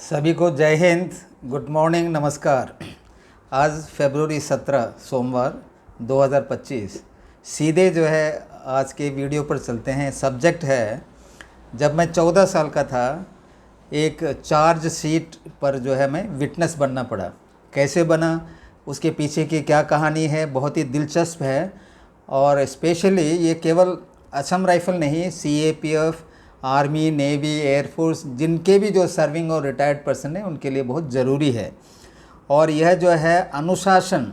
सभी को जय हिंद, गुड मॉर्निंग, नमस्कार। आज फरवरी 17 सोमवार 2025। सीधे जो है आज के वीडियो पर चलते हैं। सब्जेक्ट है, जब मैं 14 साल का था एक चार्ज शीट पर जो है मैं विटनेस बनना पड़ा। कैसे बना, उसके पीछे की क्या कहानी है, बहुत ही दिलचस्प है। और स्पेशली ये केवल असम राइफल नहीं, CAPF, आर्मी, नेवी, एयरफोर्स, जिनके भी जो सर्विंग और रिटायर्ड पर्सन है उनके लिए बहुत ज़रूरी है। और यह जो है अनुशासन,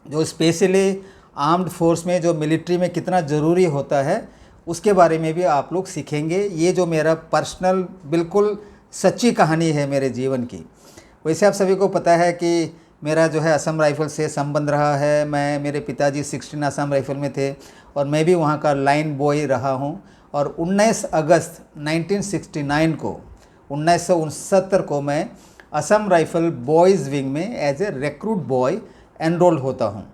जो स्पेशली आर्म्ड फोर्स में, जो मिलिट्री में कितना ज़रूरी होता है, उसके बारे में भी आप लोग सीखेंगे। ये जो मेरा पर्सनल बिल्कुल सच्ची कहानी है मेरे जीवन की। वैसे आप सभी को पता है कि मेरा जो है असम राइफल से संबंध रहा है। मेरे पिताजी 16 असम राइफल में थे और मैं भी वहाँ का लाइन बॉय रहा हूँ। और 19 अगस्त 1969 को 1969 को मैं असम राइफल बॉयज़ विंग में as a recruit boy enrol होता हूँ।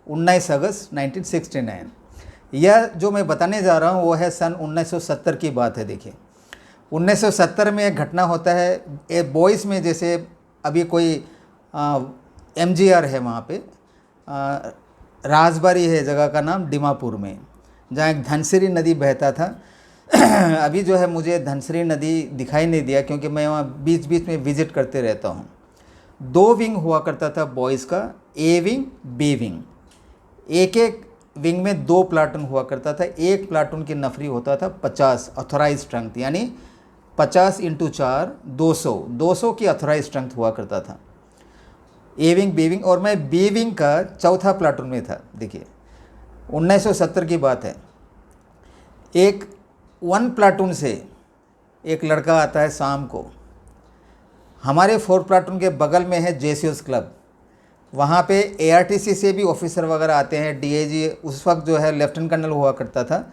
19 अगस्त 1969। यह जो मैं बताने जा रहा हूँ वो है सन 1970 की बात है। देखिए 1970 में एक घटना होता है बॉयज़ में। जैसे अभी कोई MGR है वहाँ पे, राजबारी है जगह का नाम, दीमापुर में, जहाँ एक धनसिरी नदी बहता था। अभी जो है मुझे धनसिरी नदी दिखाई नहीं दिया क्योंकि मैं वहाँ बीच बीच में विज़िट करते रहता हूँ। 2 विंग हुआ करता था बॉयज़ का, A विंग, B विंग। एक एक विंग में 2 प्लाटून हुआ करता था। एक प्लाटून की नफरी होता था 50 ऑथोराइज स्ट्रेंथ, यानी 50 × 4 200 की ऑथोराइज स्ट्रेंथ हुआ करता था। A विंग, B विंग, और मैं B विंग का चौथा प्लाटून में था। देखिए 1970 की बात है। एक 1 प्लाटून से एक लड़का आता है शाम को। हमारे 4 प्लाटून के बगल में है JCOs क्लब। वहाँ पे ARTC से भी ऑफिसर वगैरह आते हैं। DIG उस वक्त जो है लेफ्टिनेंट कर्नल हुआ करता था,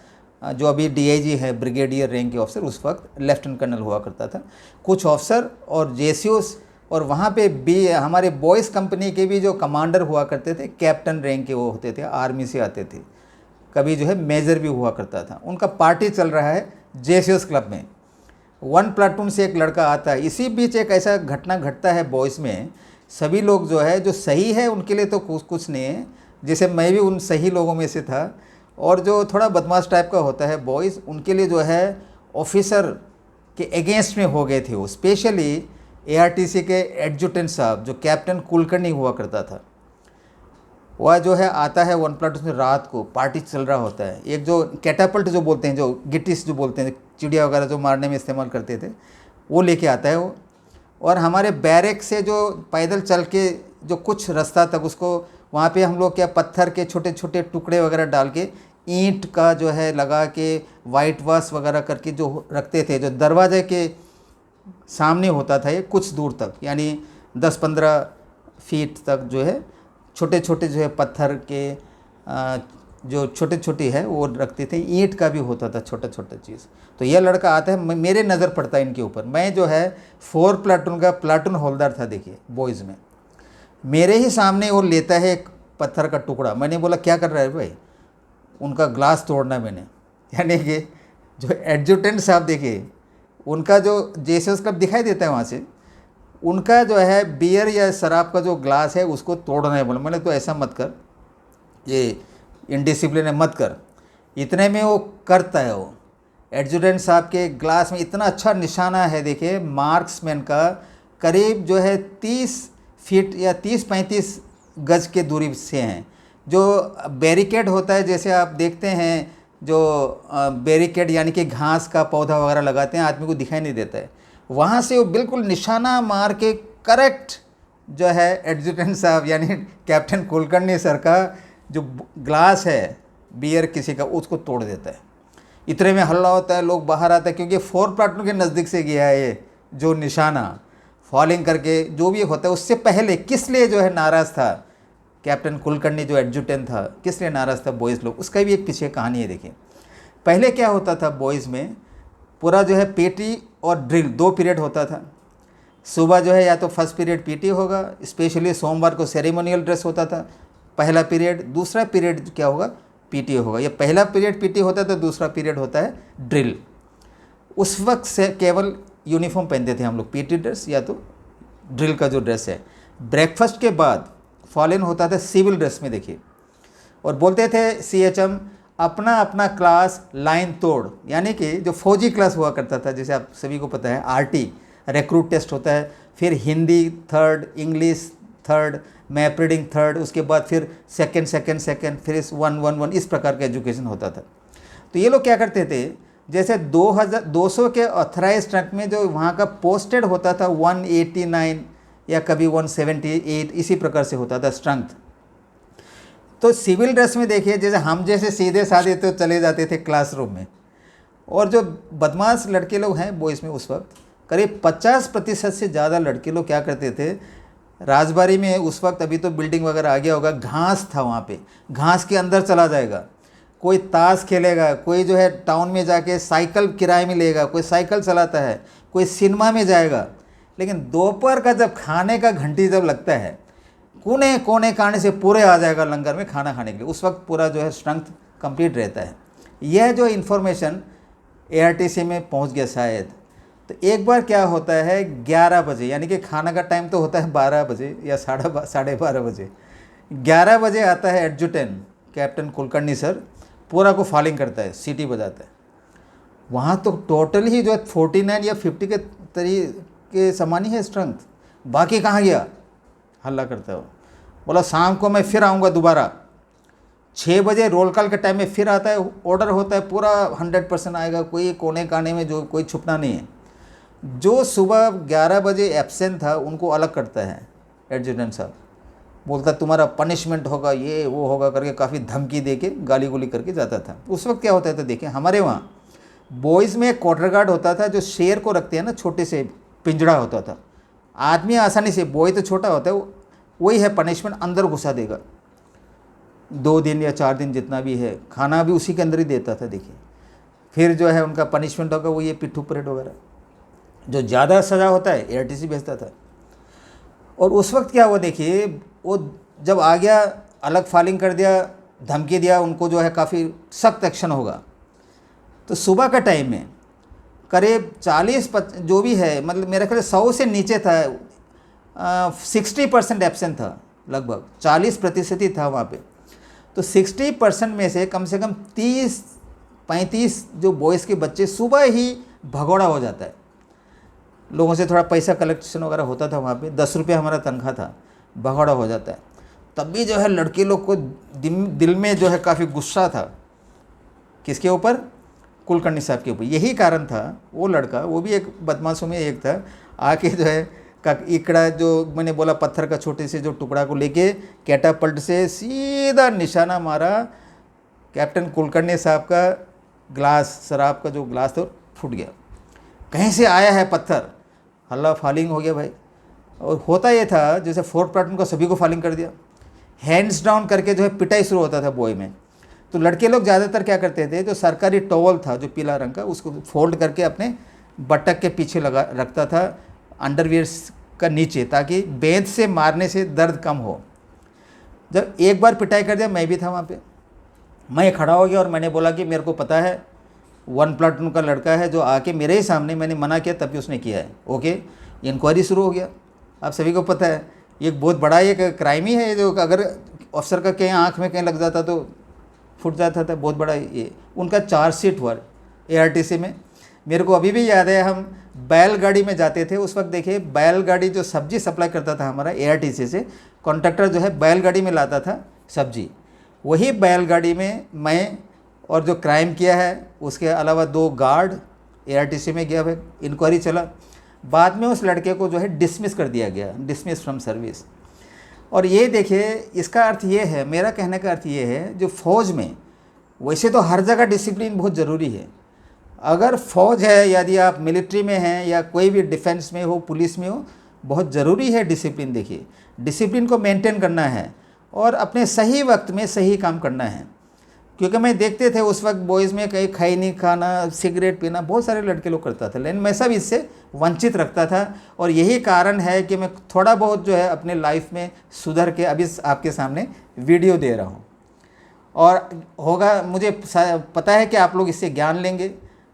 जो अभी DIG है, ब्रिगेडियर रैंक के ऑफिसर, उस वक्त लेफ्टिनेंट कर्नल हुआ करता था। कुछ ऑफिसर और JCOs, और वहाँ पे भी हमारे बॉयज़ कंपनी के भी जो कमांडर हुआ करते थे, कैप्टन रैंक के वो होते थे, आर्मी से आते थे, कभी जो है मेजर भी हुआ करता था। उनका पार्टी चल रहा है JCOs क्लब में। 1 प्लाटून से एक लड़का आता है। इसी बीच एक ऐसा घटना घटता है बॉयज़ में। सभी लोग जो है, जो सही है उनके लिए तो कुछ नहीं है, जैसे मैं भी उन सही लोगों में से था। और जो थोड़ा बदमाश टाइप का होता है बॉयज़, उनके लिए जो है ऑफिसर के अगेंस्ट में हो गए थे वो। स्पेशली ARTC के एडजुटेंट साहब, जो कैप्टन कुलकर्णी हुआ करता था, वह जो है आता है 1 प्लाटून में। रात को पार्टी चल रहा होता है। एक जो कैटापल्ट जो बोलते हैं, जो गिट्टिस जो बोलते हैं, चिड़िया वगैरह जो मारने में इस्तेमाल करते थे, वो लेके आता है वो। और हमारे बैरक से जो पैदल चल के जो कुछ रास्ता तक, उसको वहाँ पे हम लोग क्या पत्थर के छोटे छोटे टुकड़े वगैरह डाल के, ईंट का जो है लगा के, वाइट वॉश वगैरह करके जो रखते थे, जो दरवाजे के सामने होता था, ये कुछ दूर तक, यानी 10-15 फीट तक जो है छोटे छोटे जो है पत्थर के जो छोटे छोटे है वो रखते थे। ईंट का भी होता था छोटा छोटा चीज़। तो यह लड़का आता है, मेरे नज़र पड़ता है इनके ऊपर। मैं जो है 4 प्लाटून का प्लाटून होल्डर था। देखिए बॉयज़ में मेरे ही सामने वो लेता है एक पत्थर का टुकड़ा। मैंने बोला क्या कर रहा है भाई? उनका ग्लास तोड़ना मैंने। यानी कि जो एडजुटेंट साहब, देखिए उनका जो JCOs क्लब दिखाई देता है वहाँ से, उनका जो है बियर या शराब का जो ग्लास है उसको तोड़ना है। बोला मैंने तो ऐसा मत कर, ये इनडिसिप्लिन है, मत कर। इतने में वो करता है। वो एडजुटेंट साहब के ग्लास में इतना अच्छा निशाना है, देखिए मार्क्समैन का, करीब जो है 30 फीट या 30-35 गज के दूरी से हैं। जो बैरिकेड होता है, जैसे आप देखते हैं जो बैरिकेड यानी कि घास का पौधा वगैरह लगाते हैं, आदमी को दिखाई नहीं देता है, वहाँ से वो बिल्कुल निशाना मार के करेक्ट जो है एडजुटेंट साहब यानी कैप्टन कुलकर्णी सर का जो ग्लास है बियर किसी का, उसको तोड़ देता है। इतने में हल्ला होता है, लोग बाहर आते हैं, क्योंकि 4 प्लाटून के नज़दीक से गया है ये जो निशाना फॉलिंग करके जो भी होता है। उससे पहले किस लिए जो है नाराज़ था कैप्टन कुलकर्णी, जो एडजुटेंट था, किस लिए नाराज़ था बॉयज़ लोग, उसका भी एक पीछे कहानी है। देखिए पहले क्या होता था बॉयज़ में, पूरा जो है PT और ड्रिल 2 पीरियड होता था। सुबह जो है या तो फर्स्ट पीरियड PT होगा, स्पेशली सोमवार को सेरेमोनियल ड्रेस होता था पहला पीरियड। दूसरा पीरियड क्या होगा, PT होगा। ये पहला पीरियड PT होता है तो दूसरा पीरियड होता है ड्रिल। उस वक्त से केवल यूनिफॉर्म पहनते थे हम लोग, पीटी ड्रेस या तो ड्रिल का जो ड्रेस है। ब्रेकफास्ट के बाद फॉल इन होता था सिविल ड्रेस में देखिए, और बोलते थे सीएचएम अपना अपना क्लास लाइन तोड़, यानी कि जो फौजी क्लास हुआ करता था, जैसे आप सभी को पता है आरटी रिक्रूट टेस्ट होता है, फिर Hindi third, English third, map reading third, उसके बाद फिर सेकंड, फिर 1-1-1 इस प्रकार का एजुकेशन होता था। तो ये लोग क्या करते थे, जैसे 200 के ऑथराइज रैंक में जो वहाँ का पोस्टेड होता था 189 या कभी 178 इसी प्रकार से होता था स्ट्रेंथ। तो सिविल ड्रेस में देखिए, जैसे हम जैसे सीधे साधे तो चले जाते थे क्लासरूम में, और जो बदमाश लड़के लोग हैं बॉयज़ में उस वक्त करीब 50% से ज़्यादा लड़के लोग क्या करते थे, राजबाड़ी में उस वक्त, अभी तो बिल्डिंग वगैरह आ गया होगा, घास था वहाँ पे, घास के अंदर चला जाएगा, कोई ताश खेलेगा, कोई जो है टाउन में जाके साइकिल किराए में लेगा, कोई साइकिल चलाता है, कोई सिनेमा में जाएगा। लेकिन दोपहर का जब खाने का घंटी जब लगता है, कोने कोने काने से पूरे आ जाएगा लंगर में खाना खाने के लिए, उस वक्त पूरा जो है स्ट्रेंथ कंप्लीट रहता है। यह जो इन्फॉर्मेशन एआरटीसी में पहुंच गया शायद। तो एक बार क्या होता है 11 बजे, यानी कि खाना का टाइम तो होता है 12 बजे या 12:30 बजे, 11 बजे आता है एडजुटेंट कैप्टन कुलकर्णी सर, पूरा को फॉलिंग करता है, सीटी बजाता है। वहाँ तो टोटल ही जो है 49 या 50 के तरीके समान ही है स्ट्रेंथ, बाकी कहाँ गया, हल्ला करता है। बोला शाम को मैं फिर आऊँगा दोबारा, 6 बजे रोल कॉल के टाइम में फिर आता है, ऑर्डर होता है पूरा 100% आएगा, कोई कोने काने में जो कोई छुपना नहीं है। जो सुबह 11 बजे एब्सेंट था उनको अलग करता है एडजुटेंट साहब, बोलता तुम्हारा पनिशमेंट होगा, ये वो होगा करके काफ़ी धमकी दे के गाली गुली करके जाता था। उस वक्त क्या होता था देखिए, हमारे वहाँ बॉयज़ में एक क्वार्टर गार्ड होता था, जो शेर को रखते हैं ना, छोटे से पिंजड़ा होता था, आदमी आसानी से, बॉय तो छोटा होता है, वही है पनिशमेंट, अंदर घुसा देगा 2 दिन या 4 दिन जितना भी है, खाना भी उसी के अंदर ही देता था देखिए। फिर जो है उनका पनिशमेंट होगा वो ये पिट्ठू परेड वगैरह, जो ज़्यादा सज़ा होता है एआरटीसी भेजता था। और उस वक्त क्या हुआ देखिए, वो जब आ गया अलग फालिंग कर दिया, धमकी दिया उनको जो है काफ़ी सख्त एक्शन होगा। तो सुबह का टाइम में करीब 40 जो भी है, मतलब मेरे ख्याल 100 से नीचे था, 60% एब्सेंट था, लगभग 40% ही था वहाँ पे। तो 60% में से कम 30-35 जो बॉयज़ के बच्चे सुबह ही भगोड़ा हो जाता है, लोगों से थोड़ा पैसा कलेक्शन वगैरह होता था वहाँ पे, 10 रुपये हमारा तनख्वाह था, भगोड़ा हो जाता है। तब भी जो है लड़के लोग को दिल में जो है काफ़ी गुस्सा था, किसके ऊपर, कुलकर्णी साहब के ऊपर। यही कारण था वो लड़का, वो भी एक बदमाशों में एक था, आके जो है इकड़ा जो मैंने बोला पत्थर का छोटे से जो टुकड़ा को लेके कैटापल्ट से सीधा निशाना मारा, कैप्टन कुलकर्णी साहब का ग्लास, शराब का जो ग्लास था फूट गया। कहीं से आया है पत्थर, हल्ला फालिंग हो गया भाई। और होता ये था जैसे 4th प्लाटून को सभी को फालिंग कर दिया, हैंड्स डाउन करके जो है पिटाई शुरू होता था बॉय में। तो लड़के लोग ज़्यादातर क्या करते थे, जो सरकारी टॉवल था जो पीला रंग का, उसको फोल्ड करके अपने बटक के पीछे लगा रखता था, अंडरवियर का नीचे, ताकि बेंत से मारने से दर्द कम हो। जब एक बार पिटाई कर दिया, मैं भी था वहाँ पे, मैं खड़ा हो गया और मैंने बोला कि मेरे को पता है 1 प्लाटून का लड़का है जो आके मेरे ही सामने, मैंने मना किया तभी उसने किया है, ओके। इंक्वायरी शुरू हो गया। आप सभी को पता है ये बहुत बड़ा एक क्राइम ही है, जो अगर अफसर का कहीं आँख में कहीं लग जाता तो फूट जाता था, बहुत बड़ा ये उनका चार्जशीट हुआ एआरटीसी में। मेरे को अभी भी याद है, हम बैलगाड़ी में जाते थे उस वक्त। देखिए बैलगाड़ी जो सब्जी सप्लाई करता था हमारा एआरटीसी से, कॉन्ट्रैक्टर जो है बैलगाड़ी में लाता था सब्जी, वही बैलगाड़ी में मैं और जो क्राइम किया है उसके अलावा 2 गार्ड एआरटीसी में गया है, इंक्वायरी चला। बाद में उस लड़के को जो है डिसमिस कर दिया गया, डिसमिस फ्रॉम सर्विस। और ये देखिए, इसका अर्थ ये है, मेरा कहने का अर्थ ये है, जो फौज में, वैसे तो हर जगह डिसिप्लिन बहुत ज़रूरी है। अगर फौज है, यदि आप मिलिट्री में हैं या कोई भी डिफेंस में हो, पुलिस में हो, बहुत ज़रूरी है डिसिप्लिन। देखिए डिसिप्लिन को मेंटेन करना है और अपने सही वक्त में सही काम करना है। क्योंकि मैं देखते थे उस वक्त बॉयज़ में कहीं खैनी खाना, सिगरेट पीना बहुत सारे लड़के लोग करता था, लेकिन मैं सब इससे वंचित रखता था। और यही कारण है कि मैं थोड़ा बहुत जो है अपने लाइफ में सुधर के अभी आपके सामने वीडियो दे रहा हूँ। और होगा, मुझे पता है कि आप लोग इससे ज्ञान लेंगे,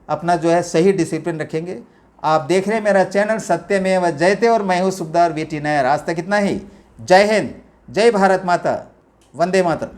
अपना जो है सही डिसिप्लिन रखेंगे, आप देख रहे हैं मेरा चैनल सत्यमेव जयते और मैं हूँ सुखदार वीटी नायर। आज तक इतना ही। जय हिंद, जय भारत माता, वंदे मातरम।